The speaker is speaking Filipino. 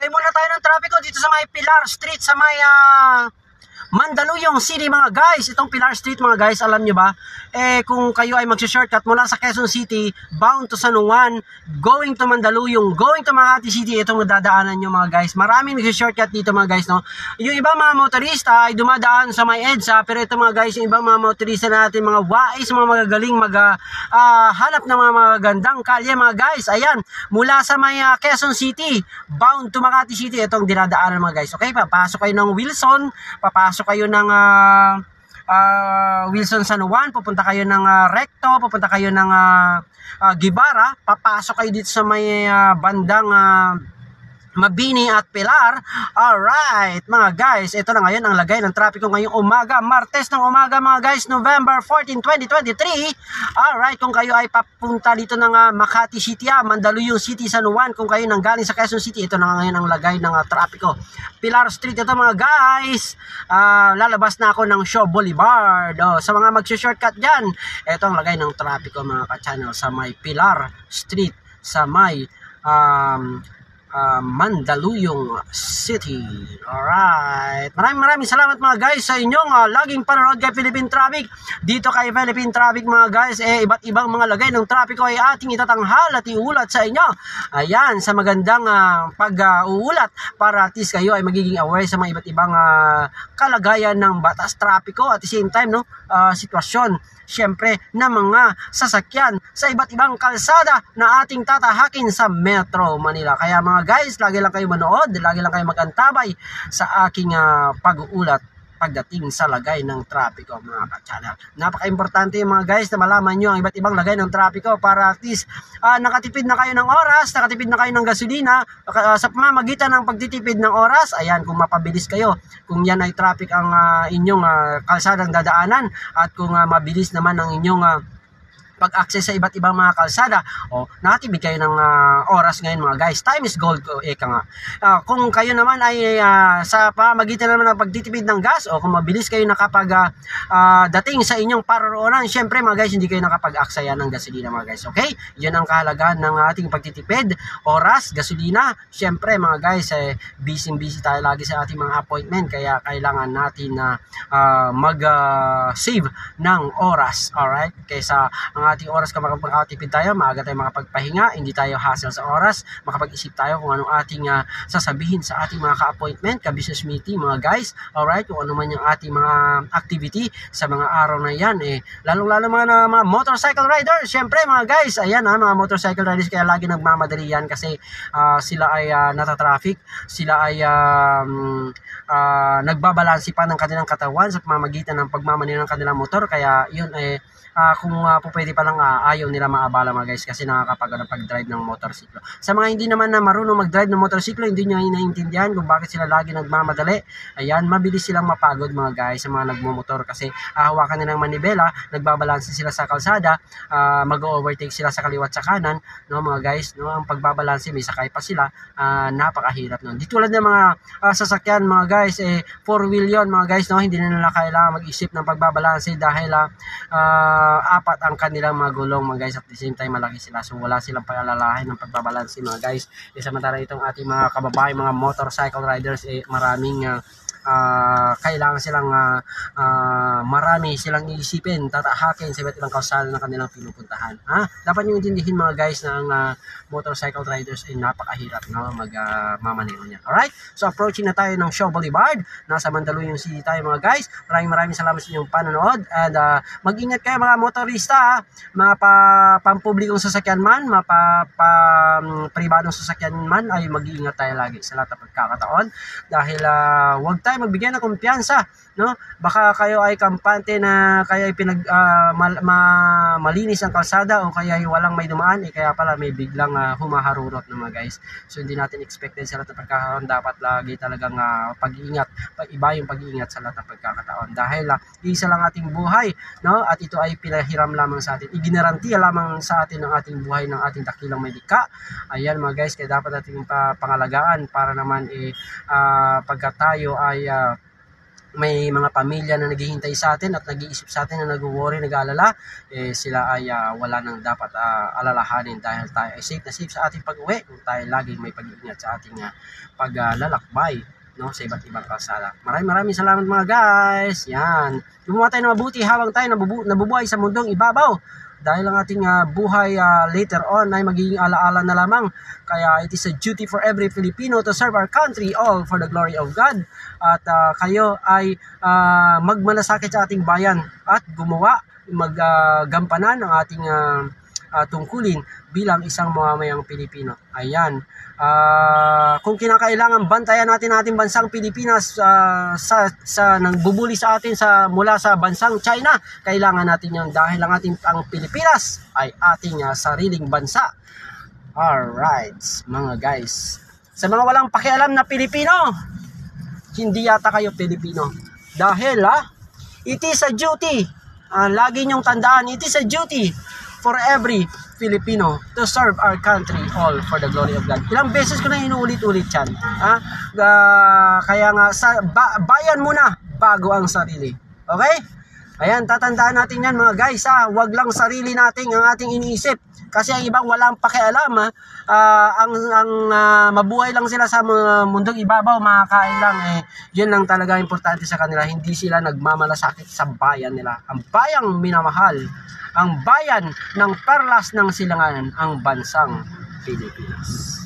Sakay muna tayo ng trapiko dito sa may Pilar Street, sa may Mandaluyong City mga guys. Itong Pilar Street mga guys, alam nyo ba? Kung kayo ay mag-shortcut mula sa Quezon City, bound to San Juan, going to Mandaluyong, going to Makati City, itong dadaanan nyo mga guys. Maraming nag-shortcut dito mga guys, no? Yung ibang mga motorista ay dumadaan sa may EDSA, pero ito mga guys, yung ibang mga motorista natin, mga wais, mga magagaling hanap ng mga magagandang kalye mga guys. Ayan, mula sa may Quezon City, bound to Makati City, itong dinadaanan mga guys. Okay, papasok kayo ng Wilson, papasok kayo ng Wilson San Juan, pupunta kayo ng Recto, pupunta kayo ng Guevara, papasok kayo dito sa may bandang Mabini at Pilar. Alright mga guys, ito na ngayon ang lagay ng trapiko ngayong umaga, Martes ng umaga mga guys, November 14, 2023. Alright, kung kayo ay papunta dito ng Makati City, Mandaluyong City, San Juan, kung kayo nang galing sa Quezon City, ito na ngayon ang lagay ng trapiko. Pilar Street ito mga guys. Lalabas na ako ng Shaw Boulevard. Sa mga mag-shortcut dyan, ito ang lagay ng trapiko mga ka-channel sa may Pilar Street, sa may Mandaluyong City. Alright, maraming salamat mga guys sa inyong laging panonood kay Philippine Traffic. Dito kay Philippine Traffic mga guys, iba't ibang mga lagay ng trapiko ay ating itatanghal at iulat sa inyo. Ayan, sa magandang pag-uulat para at least kayo ay magiging aware sa mga iba't ibang kalagayan ng batas trapiko, at the same time sitwasyon syempre na mga sasakyan sa iba't ibang kalsada na ating tatahakin sa Metro Manila. Kaya mga guys, lagi lang kayo manood, lagi lang kayo mag-antabay sa aking pag-uulat pagdating sa lagay ng trapiko mga ka-channel. Napaka-importante mga guys na malaman nyo ang iba't ibang lagay ng trapiko para at least nakatipid na kayo ng oras, nakatipid na kayo ng gasolina sa pamamagitan ng pagtitipid ng oras. Ayan, kung mapabilis kayo, kung yan ay traffic ang inyong kalsadang dadaanan, at kung mabilis naman ang inyong pag-access sa iba't ibang mga kalsada, nakatipid kayo ng oras ngayon mga guys. Time is gold, eka nga. Kung kayo naman ay sa pamagitan naman ng pagtitipid ng gas, o kung mabilis kayo nakapag dating sa inyong paroroonan, syempre mga guys, hindi kayo nakapag-aksaya ng gasolina mga guys. Okay? Yun ang kahalagahan ng ating pagtitipid, oras, gasolina. Syempre mga guys, busy tayo lagi sa ating mga appointment, kaya kailangan natin na mag-save ng oras. Alright? Kaysa ang ating oras kung makapagtipid tayo, maaga tayo makapagpahinga, hindi tayo hassle sa oras, makapag-isip tayo kung anong ating sasabihin sa ating mga ka-appointment, ka-business meeting mga guys. Alright, kung ano man yung ating mga activity sa mga araw na yan, lalong-lalo mga motorcycle riders, syempre mga guys, ayan mga motorcycle riders, kaya lagi nagmamadali yan kasi sila ay natatraffic, sila ay nagbabalansi pa ng kanilang katawan sa pamamagitan ng pagmamanila ng kanilang motor, kaya yun kung pwede pa lang ayaw nila maabala mga guys kasi pag-drive ng motorsiklo. Sa mga hindi naman na marunong mag-drive ng motorsiklo, hindi nyo naiintindihan kung bakit sila lagi nagmamadali. Ayan, mabilis silang mapagod mga guys sa mga nagmumotor kasi hawakan nila ng manibela, nagbabalanse sila sa kalsada, mag-overtake sila sa kaliwat sa kanan, no mga guys, no, ang pagbabalanse may sakay pa sila, napakahirap nun. Di tulad ng mga sasakyan mga guys, 4-wheel yon mga guys, no, hindi na nila kailangan mag-isip ng pagbabalanse dahil apat ang kanilang mga gulong mga guys, at the same time malaki sila, so wala silang pag-alalahin ng pagbabalanse mga guys. Samantala itong ating mga kababae, mga motorcycle riders, maraming kailangan silang marami silang iisipin, tatahakin sa iba't ibang kalsada na kanilang pinupuntahan. Dapat nyo intindihin mga guys na ang motorcycle riders ay napakahirap magmamaneho niya. Alright, so approaching na tayo ng Shaw Boulevard, nasa Mandaluyong City tayo mga guys. Maraming salamat sa inyong panonood, and mag-ingat kayo mga motorista, mga pampublikong sasakyan man, mga pribadong sasakyan man, ay mag-iingat tayo lagi sa lahat ng pagkakataon, dahil huwag tayo magbigay ng kumpiyansa, no? Baka kayo ay kampante na kaya ay malinis ang kalsada, o kaya ay walang may dumaan, kaya pala may biglang humaharurot na mga guys. So hindi natin expected sa lahat ng pagkakataon, dapat lagi talagang pag-iingat, iba yung pag-iingat sa lahat ng pagkakataon, dahil isa lang ating buhay, no? At ito ay pinahiram lamang sa atin, iginarantiya lamang sa atin ng ating buhay ng ating dakilang may likha. Ayan mga guys, kaya dapat natin pangalagaan para naman pagka tayo ay may mga pamilya na naghihintay sa atin at nag-iisip sa atin na nag-worry, nag-aalala, sila ay wala nang dapat alalahanin dahil tayo ay safe na safe sa ating pag-uwi kung tayo lagi may pag-iingat sa ating paglalakbay, no, sa iba't ibang kalsada. Maraming salamat mga guys. Yan. Gumawa tayo ng mabuti habang tayo nabubuhay sa mundong ibabaw. Dahil ang ating buhay later on ay magiging alaala na lamang. Kaya it is a duty for every Filipino to serve our country, all for the glory of God. At kayo ay magmalasakit sa ating bayan at gumawa, maggampanan ang ating tungkulin bilang isang mamamayang Pilipino. Ayan. Kung kinakailangan bantayan natin ating bansang Pilipinas sa nangbubuli sa atin mula sa bansang China, kailangan natin yan dahil ang Pilipinas ay ating sariling bansa. Alright, mga guys. Sa mga walang pakialam na Pilipino, hindi yata kayo Pilipino. Dahil it is a duty. Lagi niyong tandaan, it is a duty for every Filipino to serve our country, all for the glory of God. Ilang beses ko na inuulit-ulit yan. Kaya nga, bayan muna bago ang sarili. Okay? Ayan, tatandaan natin yan mga guys. Wag lang sarili natin ang ating iniisip. Kasi ang ibang walang pakialam. Mabuhay lang sila sa mundong ibabaw, makakain lang. Yun lang talaga importante sa kanila. Hindi sila nagmamalasakit sa bayan nila. Ang bayang minamahal, ang bayan ng perlas ng silanganan, ang bansang Pilipinas.